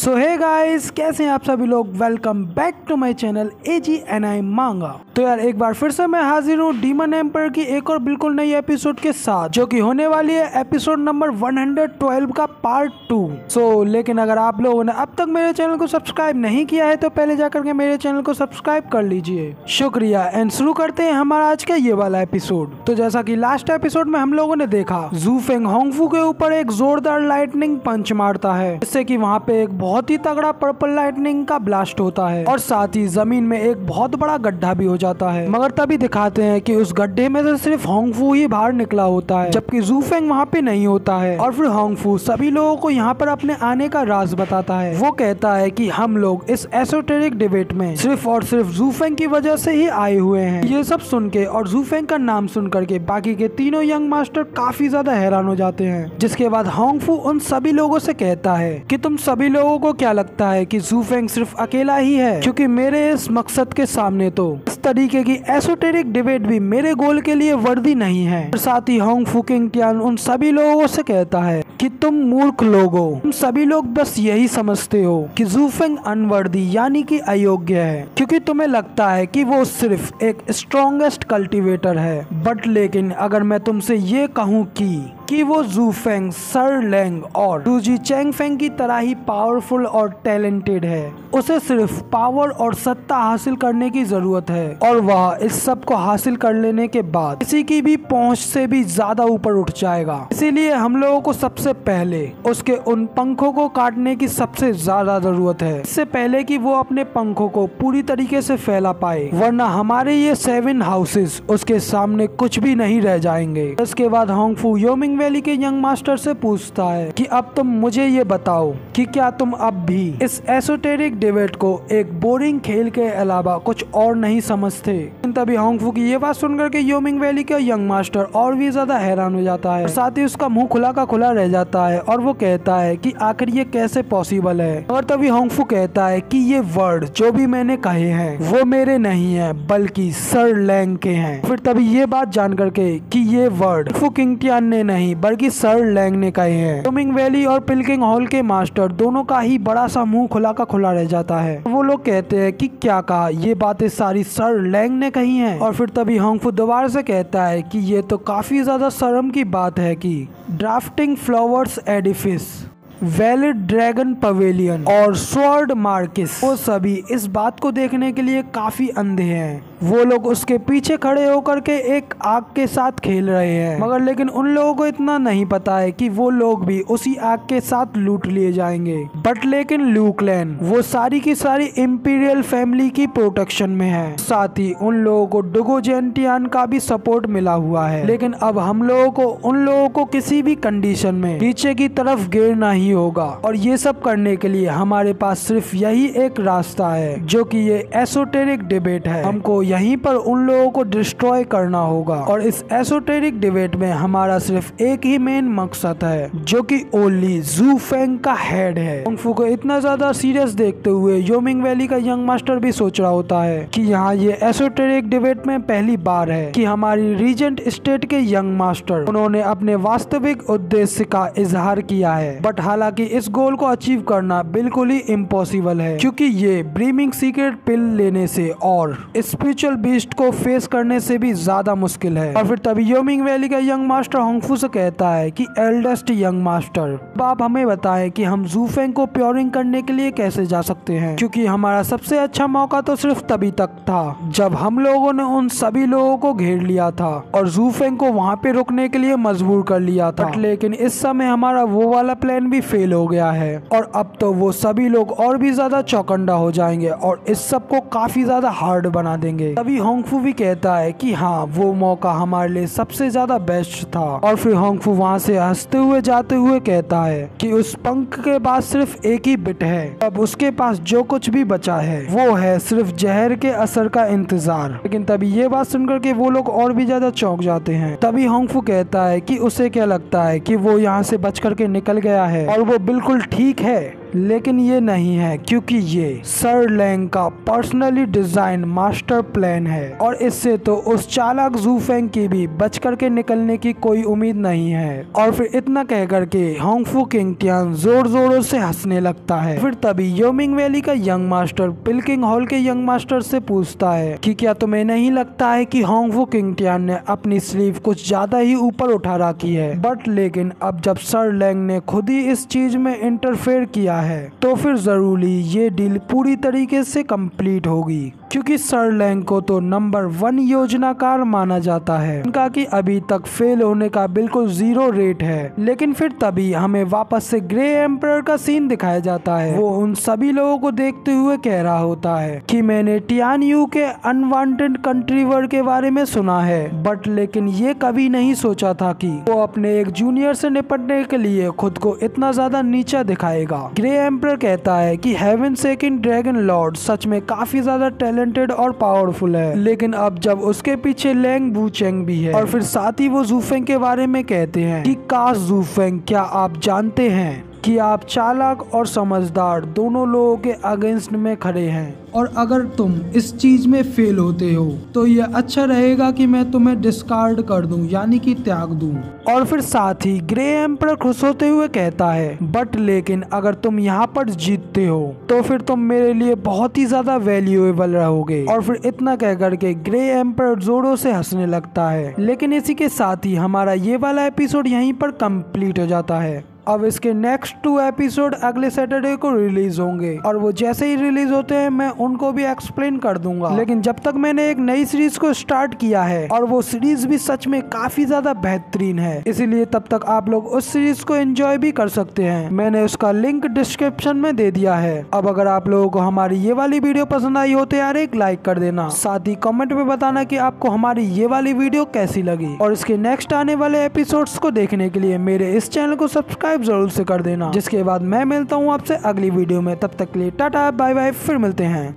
सो hey guys, कैसे हैं आप सभी लोग। Welcome back to my channel AGNI manga. तो यार एक बार फिर से मैं हाजिर हूँ डीमन एम्पायर की एक और बिल्कुल नई एपिसोड के साथ, जो कि होने वाली है एपिसोड नंबर 112 का पार्ट 2। लेकिन अगर आप लोगों ने अब तक मेरे चैनल को सब्सक्राइब नहीं किया है तो पहले जाकर के मेरे चैनल को सब्सक्राइब कर लीजिए, शुक्रिया। एंड शुरू करते हैं हमारा आज का ये वाला एपिसोड। तो जैसा कि लास्ट एपिसोड में हम लोगों ने देखा, जू फेंग होंगफू के ऊपर एक जोरदार लाइटनिंग पंच मारता है, जिससे कि वहाँ पे एक बहुत ही तगड़ा पर्पल लाइटनिंग का ब्लास्ट होता है और साथ ही जमीन में एक बहुत बड़ा गड्ढा भी हो जाता है। मगर तभी दिखाते हैं कि उस गड्ढे में से सिर्फ होंगफू ही बाहर निकला होता है, जबकि जू फेंग वहाँ पे नहीं होता है। और फिर होंगफू सभी लोगों को यहाँ पर अपने आने का राज बताता है। वो कहता है कि हम लोग इस एसोटेरिक डिबेट में सिर्फ और सिर्फ जू फेंग की वजह से ही आए हुए हैं। ये सब सुन के और जू फेंग का नाम सुन करके बाकी के तीनों यंग मास्टर काफी ज्यादा हैरान हो जाते हैं। जिसके बाद होंगफू उन सभी लोगों से कहता है कि तुम सभी लोगों को क्या लगता है कि जू फेंग सिर्फ अकेला ही है, क्योंकि मेरे इस मकसद के सामने तो इस तरीके की एसोटेरिक डिबेट भी मेरे गोल के लिए वर्दी नहीं है। और साथ ही होंगफू किंग टियान उन सभी लोगों से कहता है कि तुम मूर्ख लोग हो, तुम सभी लोग बस यही समझते हो कि जू फेंग अनवर्दी यानी कि अयोग्य है, क्योंकि तुम्हें लगता है कि वो सिर्फ एक स्ट्रॉन्गेस्ट कल्टीवेटर है। बट लेकिन अगर मैं तुमसे ये कहूँ कि वो जू फेंग, सर लैंग और डूजी चैंग फेंग की तरह ही पावरफुल और टैलेंटेड है, उसे सिर्फ पावर और सत्ता हासिल करने की जरूरत है और वह इस सब को हासिल कर लेने के बाद किसी की भी पहुंच से भी ज्यादा ऊपर उठ जाएगा। इसीलिए हम लोगों को सबसे पहले उसके उन पंखों को काटने की सबसे ज्यादा जरूरत है, इससे पहले कि वो अपने पंखों को पूरी तरीके से फैला पाए, वरना हमारे ये 7 हाउसेस उसके सामने कुछ भी नहीं रह जाएंगे। इसके बाद होंगफू योमिंग वैली के यंग मास्टर से पूछता है कि अब तुम मुझे ये बताओ कि क्या तुम अब भी इस एसोटेरिक डिबेट को एक बोरिंग खेल के अलावा कुछ और नहीं समझते। तभी होंगफू की ये बात सुनकर के योमिंग वैली का यंग मास्टर और भी ज्यादा हैरान हो जाता है, साथ ही उसका मुंह खुला का खुला रह जाता है और वो कहता है कि आखिर ये कैसे पॉसिबल है। और तभी होंगफू कहता है कि ये वर्ड जो भी मैंने कहे हैं वो मेरे नहीं है बल्कि सर लैंग के हैं। फिर तभी ये बात जान करके कि ये वर्ड फू किंग टियान ने नहीं बल्कि सर लैंग ने कहे हैं, योमिंग वैली और पिलकिंग हॉल के मास्टर दोनों का ही बड़ा सा मुंह खुला का खुला रह जाता है। वो लोग कहते हैं कि क्या कहा, ये बातें सारी सर लैंग ने कही हैं। और फिर तभी होंगफू दोबारा से कहता है कि ये तो काफी ज्यादा शर्म की बात है कि drafting flowers Edifice, valid dragon pavilion और स्वॉर्ड मार्किस, वो सभी इस बात को देखने के लिए काफी अंधे हैं। वो लोग उसके पीछे खड़े होकर के एक आग के साथ खेल रहे हैं, मगर लेकिन उन लोगों को इतना नहीं पता है कि वो लोग भी उसी आग के साथ लूट लिए जाएंगे। बट लेकिन लू क्लैन वो सारी की सारी इंपीरियल फैमिली की प्रोटेक्शन में है, साथ ही उन लोगों को डुगो जेंटियान का भी सपोर्ट मिला हुआ है। लेकिन अब हम लोगों को उन लोगों को किसी भी कंडीशन में नीचे की तरफ गिरना ही होगा, और ये सब करने के लिए हमारे पास सिर्फ यही एक रास्ता है, जो कि ये एसोटेरिक डिबेट है। हमको यहीं पर उन लोगों को डिस्ट्रॉय करना होगा, और इस एसोटेरिक डिबेट में हमारा सिर्फ एक ही मेन मकसद है, जो कि ओनली जू फेंग का हेड है। होंगफू को इतना ज्यादा सीरियस देखते हुए योमिंग वैली का यंग मास्टर भी सोच रहा होता है कि यहाँ ये एसोटेरिक डिबेट में पहली बार है कि हमारी रीजेंट स्टेट के यंग मास्टर उन्होंने अपने वास्तविक उद्देश्य का इजहार किया है। बट हालांकि इस गोल को अचीव करना बिल्कुल ही इम्पॉसिबल है, क्योंकि ये ब्रीमिंग सीक्रेट पिल लेने से और स्पिरिचुअल बीस्ट को फेस करने से भी ज्यादा मुश्किल है। और फिर तभी योमिंग वैली का यंग मास्टर होंगफू से कहता है कि एल्डेस्ट यंग मास्टर, अब आप हमें बताएं कि हम जू फेंग को प्योरिंग करने के लिए कैसे जा सकते हैं, क्योंकि हमारा सबसे अच्छा मौका तो सिर्फ तभी तक था जब हम लोगों ने उन सभी लोगों को घेर लिया था और जू फेंग को वहाँ पे रुकने के लिए मजबूर कर लिया था। लेकिन इस समय हमारा वो वाला प्लान भी फेल हो गया है, और अब तो वो सभी लोग और भी ज्यादा चौकन्ना हो जाएंगे और इस सब को काफी ज्यादा हार्ड बना देंगे। तभी होंगफू भी कहता है कि हाँ, वो मौका हमारे लिए सबसे ज्यादा बेस्ट था। और फिर होंगफू वहाँ से हंसते हुए जाते हुए कहता है कि उस पंख के पास सिर्फ एक ही बिट है, अब उसके पास जो कुछ भी बचा है वो है सिर्फ जहर के असर का इंतजार। लेकिन तभी ये बात सुनकर के वो लोग और भी ज्यादा चौंक जाते हैं। तभी होंगफू कहता है कि उसे क्या लगता है कि वो यहाँ से बच करके निकल गया है, और वो बिल्कुल ठीक है। लेकिन ये नहीं है, क्योंकि ये सर लैंग का पर्सनली डिजाइन मास्टर प्लान है और इससे तो उस चालाक जू फेंग की भी बच करके निकलने की कोई उम्मीद नहीं है। और फिर इतना कह करके होंगफू किंग टियान जोर जोरों से हंसने लगता है। फिर तभी योमिंग वैली का यंग मास्टर पिलकिंग हॉल के यंग मास्टर से पूछता है कि क्या तुम्हें नहीं लगता है कि होंगफू किंग टियान ने अपनी स्लीव कुछ ज्यादा ही ऊपर उठा रखी है। बट लेकिन अब जब सर लैंग ने खुद ही इस चीज में इंटरफेयर किया है तो फिर जरूरी ये डील पूरी तरीके से कंप्लीट होगी, क्योंकि सर लैंग को तो नंबर 1 योजनाकार माना जाता है। उनका कि अभी तक फेल होने का बिल्कुल 0 रेट है। लेकिन फिर तभी हमें वापस से ग्रे एम्परर का सीन दिखाया जाता है। वो उन सभी लोगों को देखते हुए कह रहा होता है कि मैंने टियान यू के अनवांटेड कंट्री वर्ड के बारे में सुना है, बट लेकिन ये कभी नहीं सोचा था कि वो अपने एक जूनियर से निपटने के लिए खुद को इतना ज्यादा नीचा दिखाएगा। ग्रे एम्परर कहता है कि हेवन सेकंड ड्रैगन लॉर्ड सच में काफी ज्यादा टैलेंटेड और पावरफुल है, लेकिन अब जब उसके पीछे लैंग वूचेंग भी है। और फिर साथ ही वो जू फेंग के बारे में कहते हैं कि काश जू फेंग, क्या आप जानते हैं कि आप चालाक और समझदार दोनों लोगों के अगेंस्ट में खड़े हैं, और अगर तुम इस चीज में फेल होते हो तो ये अच्छा रहेगा कि मैं तुम्हें डिस्कार्ड कर दूं, यानी कि त्याग दूं। और फिर साथ ही ग्रे एम्परर खुश होते हुए कहता है बट लेकिन अगर तुम यहाँ पर जीतते हो तो फिर तुम मेरे लिए बहुत ही ज्यादा वैल्यूएबल रहोगे। और फिर इतना कह करके ग्रे एम्परर जोरों से हंसने लगता है। लेकिन इसी के साथ ही हमारा ये वाला एपिसोड यहीं पर कंप्लीट हो जाता है। अब इसके नेक्स्ट 2 एपिसोड अगले सैटरडे को रिलीज होंगे और वो जैसे ही रिलीज होते हैं मैं उनको भी एक्सप्लेन कर दूंगा। लेकिन जब तक मैंने एक नई सीरीज को स्टार्ट किया है और वो सीरीज भी सच में काफी ज्यादा बेहतरीन है, इसीलिए तब तक आप लोग उस सीरीज को एंजॉय भी कर सकते हैं। मैंने उसका लिंक डिस्क्रिप्शन में दे दिया है। अब अगर आप लोगों को हमारी ये वाली वीडियो पसंद आई हो तो यार एक लाइक कर देना, साथ ही कमेंट में बताना कि आपको हमारी ये वाली वीडियो कैसी लगी। और इसके नेक्स्ट आने वाले एपिसोड्स को देखने के लिए मेरे इस चैनल को सब्सक्राइब जरूर से कर देना। जिसके बाद मैं मिलता हूँ आपसे अगली वीडियो में। तब तक के लिए टाटा बाय बाय, फिर मिलते हैं।